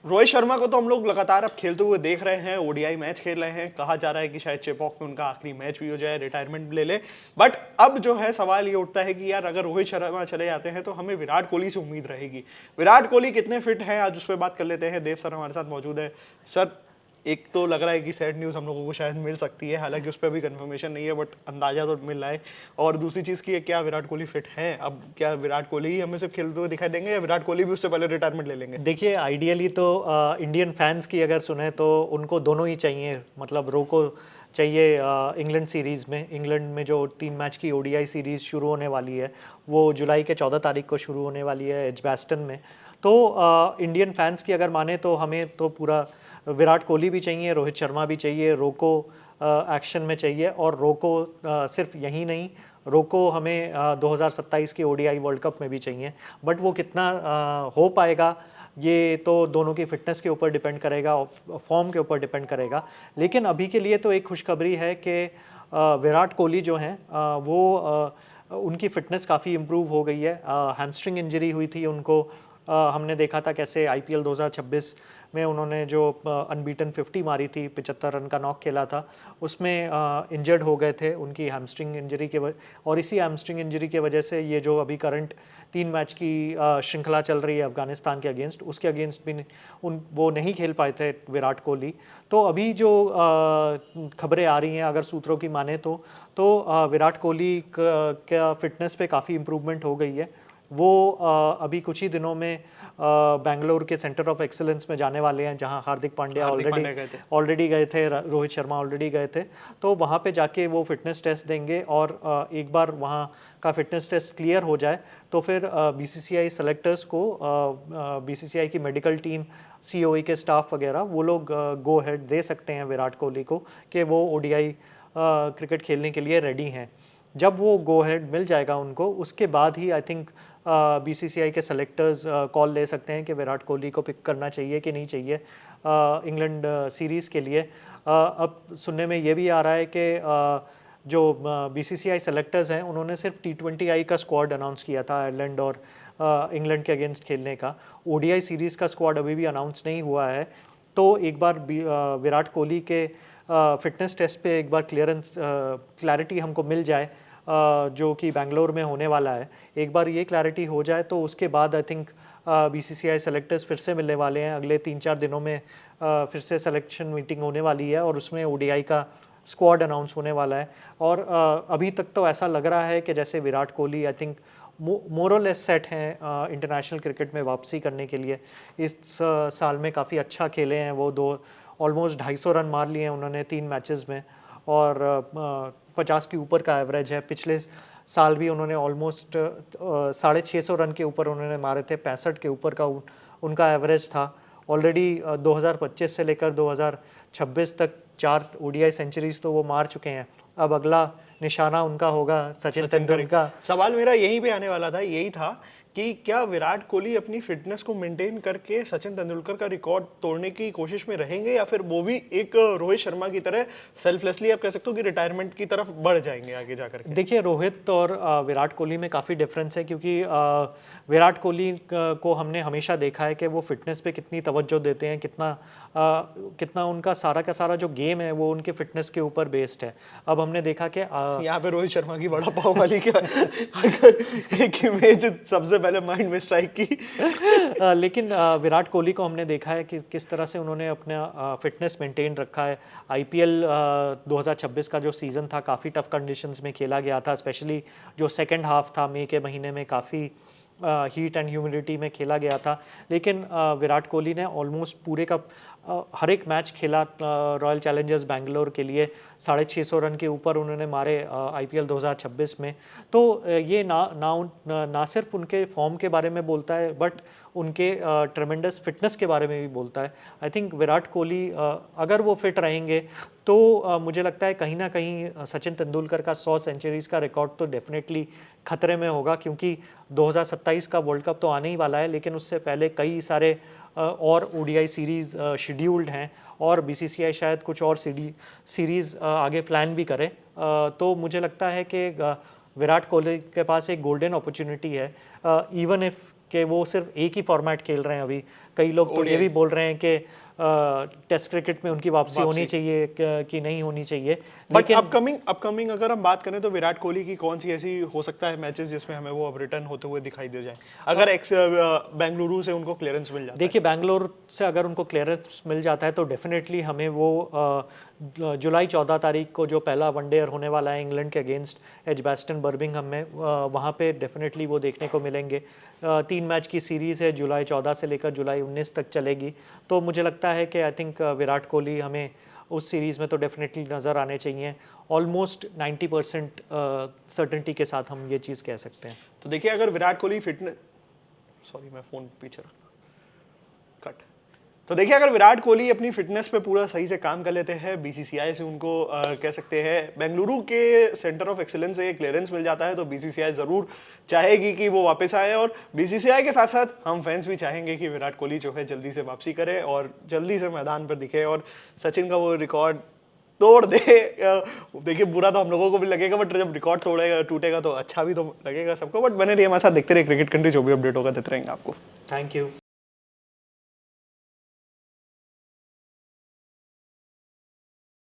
रोहित शर्मा को तो हम लोग लगातार अब खेलते हुए देख रहे हैं, ओडीआई मैच खेल रहे हैं, कहा जा रहा है कि शायद चेपॉक में उनका आखिरी मैच भी हो जाए, रिटायरमेंट भी ले ले। बट अब जो है सवाल ये उठता है कि यार अगर रोहित शर्मा चले जाते हैं तो हमें विराट कोहली से उम्मीद रहेगी। विराट कोहली कितने फिट हैं, आज उस पर बात कर लेते हैं। देव सर हमारे साथ मौजूद है। सर, एक तो लग रहा है कि सैड न्यूज़ हम लोगों को शायद मिल सकती है, हालांकि उस पर अभी कंफर्मेशन नहीं है, बट अंदाजा तो मिल रहा है। और दूसरी चीज़ की है, क्या विराट कोहली फिट है? अब क्या विराट कोहली ही हमें सिर्फ खेलते हुए दिखाई देंगे या विराट कोहली भी उससे पहले रिटायरमेंट ले लेंगे? देखिए, आइडियली तो इंडियन फैंस की अगर सुने तो उनको दोनों ही चाहिए। मतलब रोको चाहिए इंग्लैंड सीरीज़ में। इंग्लैंड में जो 3 मैच की ओडीआई सीरीज़ शुरू होने वाली है, वो जुलाई के 14 तारीख को शुरू होने वाली है एजबास्टन में। तो इंडियन फैंस की अगर माने तो हमें तो पूरा विराट कोहली भी चाहिए, रोहित शर्मा भी चाहिए, रोको एक्शन में चाहिए। और रोको सिर्फ यही नहीं, रोको हमें 2027 की ओडीआई वर्ल्ड कप में भी चाहिए। बट वो कितना हो पाएगा, ये तो दोनों की फिटनेस के ऊपर डिपेंड करेगा, फॉर्म के ऊपर डिपेंड करेगा। लेकिन अभी के लिए तो एक खुशखबरी है कि विराट कोहली जो हैं वो उनकी फिटनेस काफ़ी इम्प्रूव हो गई है। हैमस्ट्रिंग इंजरी हुई थी उनको। हमने देखा था कैसे आईपीएल 2026 में उन्होंने जो अनबीटन 50 मारी थी, 75 रन का नॉक खेला था, उसमें इंजर्ड हो गए थे उनकी हैमस्ट्रिंग इंजरी के और इसी हैमस्ट्रिंग इंजरी के वजह से ये जो अभी करंट 3 मैच की श्रृंखला चल रही है अफगानिस्तान के अगेंस्ट, उसके अगेंस्ट भी वो नहीं खेल पाए थे विराट कोहली। तो अभी जो खबरें आ रही हैं, अगर सूत्रों की माने तो विराट कोहली का फिटनेस पे काफ़ी इम्प्रूवमेंट हो गई है। वो अभी कुछ ही दिनों में बेंगलोर के सेंटर ऑफ एक्सीलेंस में जाने वाले हैं, जहां हार्दिक पांड्या ऑलरेडी गए थे, रोहित शर्मा ऑलरेडी गए थे। तो वहां पे जाके वो फिटनेस टेस्ट देंगे और एक बार वहां का फिटनेस टेस्ट क्लियर हो जाए तो फिर बीसीसीआई सेलेक्टर्स को, बीसीसीआई की मेडिकल टीम, सीओई के स्टाफ वगैरह, वो लोग गो हेड दे सकते हैं विराट कोहली को कि वो ओडीआई क्रिकेट खेलने के लिए रेडी हैं। जब वो गो हेड मिल जाएगा उनको, उसके बाद ही आई थिंक बीसीसीआई के सेलेक्टर्स कॉल ले सकते हैं कि विराट कोहली को पिक करना चाहिए कि नहीं चाहिए इंग्लैंड सीरीज़ के लिए। अब सुनने में ये भी आ रहा है कि जो बीसीसीआई सेलेक्टर्स हैं उन्होंने सिर्फ T20I का स्क्वाड अनाउंस किया था आयरलैंड और इंग्लैंड के अगेंस्ट खेलने का। ओडीआई सीरीज़ का स्क्वाड अभी भी अनाउंस नहीं हुआ है। तो एक बार विराट कोहली के फिटनेस टेस्ट पे एक बार क्लैरिटी हमको मिल जाए, जो कि बेंगलोर में होने वाला है, एक बार ये क्लैरिटी हो जाए तो उसके बाद आई थिंक बीसीसीआई सेलेक्टर्स फिर से मिलने वाले हैं अगले 3-4 दिनों में। फिर से सिलेक्शन मीटिंग होने वाली है और उसमें ओडीआई का स्क्वाड अनाउंस होने वाला है। और अभी तक तो ऐसा लग रहा है कि जैसे Virat Kohli I think more और लेस सेट हैं इंटरनेशनल क्रिकेट में वापसी करने के लिए। इस साल में काफ़ी अच्छा खेले हैं वो, ऑलमोस्ट 250 रन मार लिए हैं उन्होंने 3 मैचेस में, और 50 के ऊपर का एवरेज है। पिछले साल भी उन्होंने ऑलमोस्ट 650 रन के ऊपर उन्होंने मारे थे, 65 के ऊपर का उनका एवरेज था। ऑलरेडी 2025 से लेकर 2026 तक 4 ओडीआई सेंचुरीज तो वो मार चुके हैं। अब अगला निशाना उनका होगा सचिन तेंदुलकर का। सवाल मेरा यहीं पे आने वाला था, यही था कि क्या विराट कोहली अपनी फिटनेस को मेंटेन करके सचिन तेंदुलकर का रिकॉर्ड तोड़ने की कोशिश में रहेंगे, या फिर वो भी एक रोहित शर्मा की तरह सेल्फलेसली आप कह सकते हो कि रिटायरमेंट की तरफ बढ़ जाएंगे आगे जाकर के? देखिए, रोहित और विराट कोहली में काफ़ी डिफरेंस है, क्योंकि विराट कोहली को हमने हमेशा देखा है कि वो फिटनेस पे कितनी तवज्जो देते हैं, कितना उनका सारा का सारा जो गेम है वो उनके फिटनेस के ऊपर बेस्ड है। अब हमने देखा कि यहाँ पे रोहित शर्मा की बड़ा पाव वाली क्या एक इमेज सबसे पहले माइंड में स्ट्राइक की। लेकिन विराट कोहली को हमने देखा है कि किस तरह से उन्होंने अपना फिटनेस मेंटेन रखा है। आईपीएल 2026 का जो सीज़न था काफ़ी टफ कंडीशंस में खेला गया था, स्पेशली जो सेकंड हाफ था मई के महीने में काफ़ी हीट एंड ह्यूमिडिटी में खेला गया था। लेकिन विराट कोहली ने ऑलमोस्ट पूरे का हर एक मैच खेला रॉयल चैलेंजर्स बैंगलोर के लिए। 650 रन के ऊपर उन्होंने मारे आईपीएल 2026 में। तो ये ना सिर्फ उनके फॉर्म के बारे में बोलता है, बट उनके ट्रेमेंडस फिटनेस के बारे में भी बोलता है। आई थिंक विराट कोहली अगर वो फिट रहेंगे तो मुझे लगता है कहीं ना कहीं सचिन तेंदुलकर का 100 सेंचुरीज़ का रिकॉर्ड तो डेफिनेटली खतरे में होगा, क्योंकि 2027 का वर्ल्ड कप तो आने ही वाला है, लेकिन उससे पहले कई सारे और ओडीआई सीरीज़ शेड्यूल्ड हैं, और बीसीसीआई शायद कुछ और सीरीज़ आगे प्लान भी करे। तो मुझे लगता है कि विराट कोहली के पास एक गोल्डन अपॉर्चुनिटी है, इवन इफ कि वो सिर्फ एक ही फॉर्मेट खेल रहे हैं अभी कई लोग तो ये ODI भी बोल रहे हैं कि टेस्ट क्रिकेट में उनकी वापसी होनी वापसी। चाहिए कि नहीं होनी चाहिए। बट लेकिन अपकमिंग अगर हम बात करें तो विराट कोहली की कौन सी ऐसी हो सकता है मैचेस जिसमें हमें वो अब रिटर्न होते हुए दिखाई दे जाए, अगर बेंगलुरु से उनको क्लियरेंस मिल जाता देखिए बैंगलोर से अगर उनको क्लियरेंस मिल जाता है तो डेफिनेटली हमें वो जुलाई 14 तारीख को जो पहला वनडे होने वाला है इंग्लैंड के अगेंस्ट एजबास्टन बर्मिंघम में, वहाँ पे डेफिनेटली वो देखने को मिलेंगे। 3 मैच की सीरीज़ है, जुलाई 14 से लेकर जुलाई 19 तक चलेगी। तो मुझे लगता है कि आई थिंक विराट कोहली हमें उस सीरीज़ में तो डेफिनेटली नज़र आने चाहिए। ऑलमोस्ट 90% सर्टेनिटी के साथ हम ये चीज़ कह सकते हैं। है। तो देखिए अगर विराट कोहली फिटनेस, सॉरी मैं फोन पीछे कट। तो देखिए अगर विराट कोहली अपनी फिटनेस पे पूरा सही से काम कर लेते हैं, बीसीसीआई से उनको कह सकते हैं बेंगलुरु के सेंटर ऑफ एक्सीलेंस से क्लियरेंस मिल जाता है, तो बीसीसीआई जरूर चाहेगी कि वो वापस आए, और बीसीसीआई के साथ साथ हम फैंस भी चाहेंगे कि विराट कोहली जो है जल्दी से वापसी करे और जल्दी से मैदान पर दिखे और सचिन का वो रिकॉर्ड तोड़ दे। देखिए बुरा तो हम लोगों को भी लगेगा, बट जब रिकॉर्ड तोड़ेगा टूटेगा तो अच्छा भी तो लगेगा सबको। बट बने रहिए हमारे साथ, देखते रहिए क्रिकेट कंट्री, जो भी अपडेट होगा देते रहेंगे आपको। Thank you.